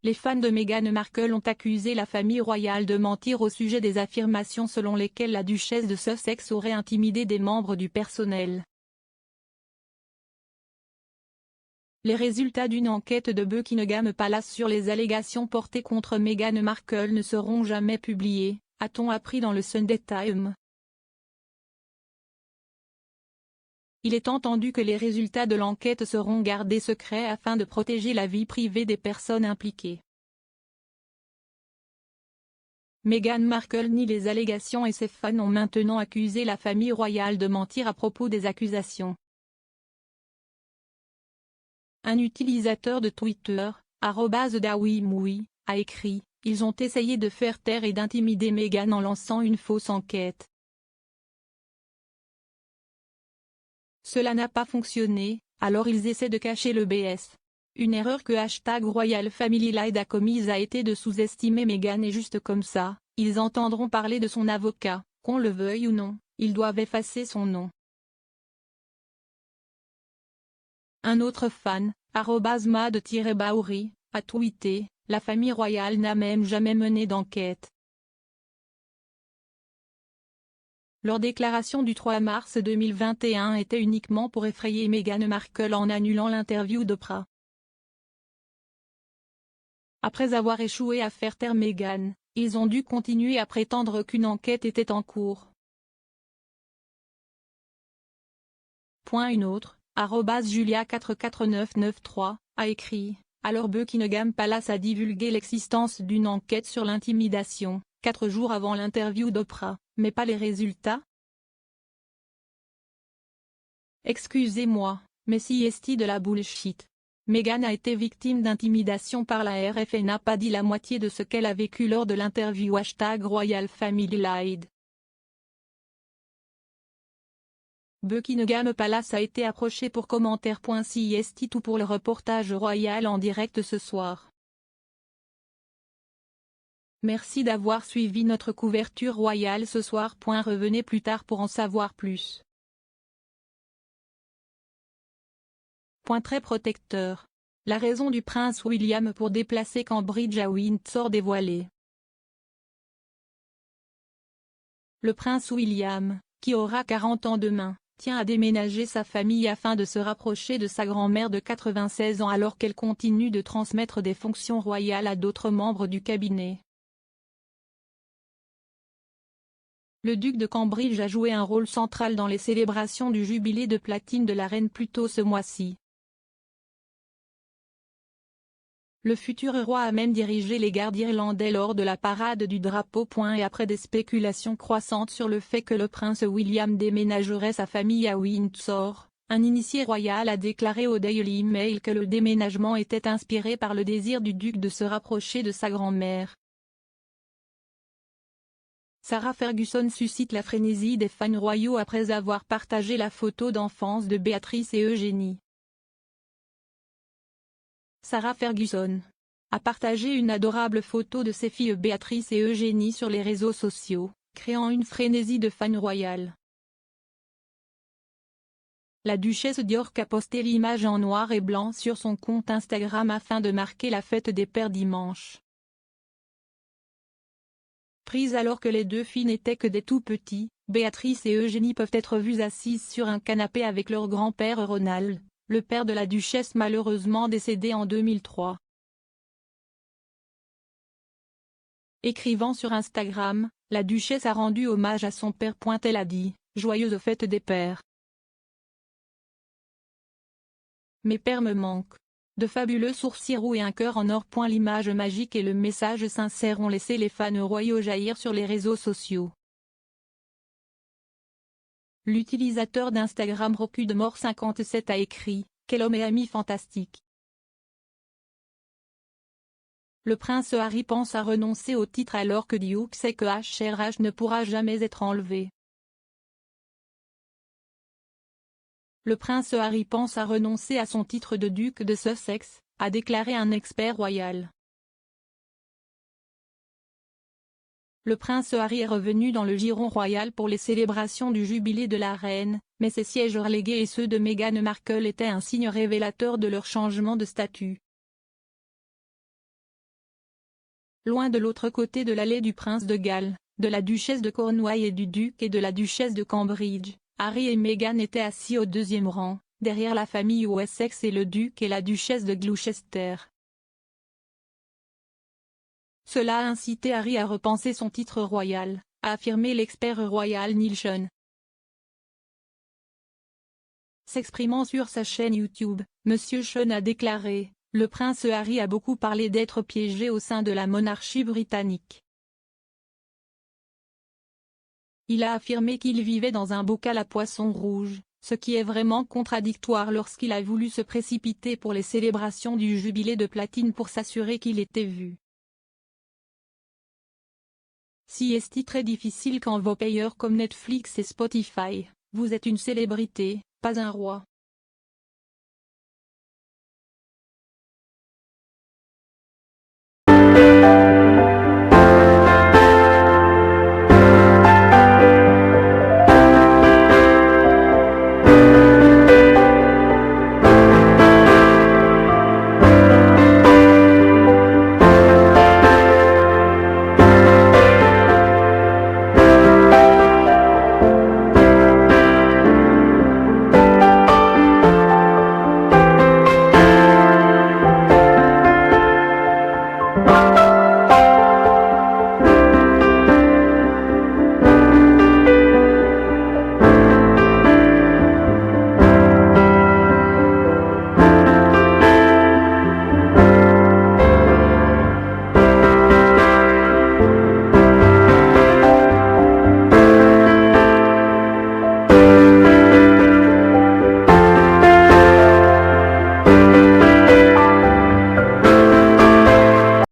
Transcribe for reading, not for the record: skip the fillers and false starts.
Les fans de Meghan Markle ont accusé la famille royale de mentir au sujet des affirmations selon lesquelles la duchesse de Sussex aurait intimidé des membres du personnel. Les résultats d'une enquête de Buckingham Palace sur les allégations portées contre Meghan Markle ne seront jamais publiés, a-t-on appris dans le Sunday Times. Il est entendu que les résultats de l'enquête seront gardés secrets afin de protéger la vie privée des personnes impliquées. Meghan Markle nie les allégations et ses fans ont maintenant accusé la famille royale de mentir à propos des accusations. Un utilisateur de Twitter, @dawimoui, a écrit « Ils ont essayé de faire taire et d'intimider Meghan en lançant une fausse enquête. Cela n'a pas fonctionné, alors ils essaient de cacher le BS. Une erreur que #RoyalFamilyLied a commise a été de sous-estimer Meghan et juste comme ça, ils entendront parler de son avocat, qu'on le veuille ou non, ils doivent effacer son nom. » Un autre fan, @mad_baouri, a tweeté « La famille royale n'a même jamais mené d'enquête. » Leur déclaration du 3 mars 2021 était uniquement pour effrayer Meghan Markle en annulant l'interview d'Oprah. Après avoir échoué à faire taire Meghan, ils ont dû continuer à prétendre qu'une enquête était en cours. Une autre, @Julia44993, a écrit « Alors Buckingham Palace a divulgué l'existence d'une enquête sur l'intimidation, 4 jours avant l'interview d'Oprah, mais pas les résultats ? Excusez-moi, mais si est de la bullshit. Meghan a été victime d'intimidation par la RF et n'a pas dit la moitié de ce qu'elle a vécu lors de l'interview #RoyalFamilyLied. » Buckingham Palace a été approché pour commentaire. Si est tout pour le reportage royal en direct ce soir. Merci d'avoir suivi notre couverture royale ce soir. Revenez plus tard pour en savoir plus. Très protecteur. La raison du prince William pour déplacer Cambridge à Windsor dévoilée. Le prince William, qui aura 40 ans demain, tient à déménager sa famille afin de se rapprocher de sa grand-mère de 96 ans alors qu'elle continue de transmettre des fonctions royales à d'autres membres du cabinet. Le duc de Cambridge a joué un rôle central dans les célébrations du jubilé de platine de la reine plus tôt ce mois-ci. Le futur roi a même dirigé les gardes irlandais lors de la parade du drapeau. Et après des spéculations croissantes sur le fait que le prince William déménagerait sa famille à Windsor, un initié royal a déclaré au Daily Mail que le déménagement était inspiré par le désir du duc de se rapprocher de sa grand-mère. Sarah Ferguson suscite la frénésie des fans royaux après avoir partagé la photo d'enfance de Béatrice et Eugénie. Sarah Ferguson a partagé une adorable photo de ses filles Béatrice et Eugénie sur les réseaux sociaux, créant une frénésie de fans royales. La duchesse d'York a posté l'image en noir et blanc sur son compte Instagram afin de marquer la fête des pères dimanche. Prise alors que les deux filles n'étaient que des tout petits, Béatrice et Eugénie peuvent être vues assises sur un canapé avec leur grand-père Ronald, le père de la duchesse malheureusement décédé en 2003. Écrivant sur Instagram, la duchesse a rendu hommage à son père. Elle a dit « Joyeuse fête des pères. Mes pères me manquent. » De fabuleux sourcils roux et un cœur en or. L'image magique et le message sincère ont laissé les fans royaux jaillir sur les réseaux sociaux. L'utilisateur d'Instagram Rocudemort57 a écrit « Quel homme et ami fantastique !» Le prince Harry pense à renoncer au titre alors que Duke sait que HRH ne pourra jamais être enlevé. Le prince Harry pense à renoncer à son titre de duc de Sussex, a déclaré un expert royal. Le prince Harry est revenu dans le giron royal pour les célébrations du jubilé de la reine, mais ses sièges relégués et ceux de Meghan Markle étaient un signe révélateur de leur changement de statut. loin de l'autre côté de l'allée du prince de Galles, de la duchesse de Cornouailles et du duc et de la duchesse de Cambridge, Harry et Meghan étaient assis au deuxième rang, derrière la famille Wessex et le duc et la duchesse de Gloucester. Cela a incité Harry à repenser son titre royal, a affirmé l'expert royal Neil Sean. S'exprimant sur sa chaîne YouTube, Monsieur Sean a déclaré: « Le prince Harry a beaucoup parlé d'être piégé au sein de la monarchie britannique. Il a affirmé qu'il vivait dans un bocal à poissons rouges, ce qui est vraiment contradictoire lorsqu'il a voulu se précipiter pour les célébrations du jubilé de platine pour s'assurer qu'il était vu. Si est très difficile quand vos payeurs comme Netflix et Spotify, vous êtes une célébrité, pas un roi.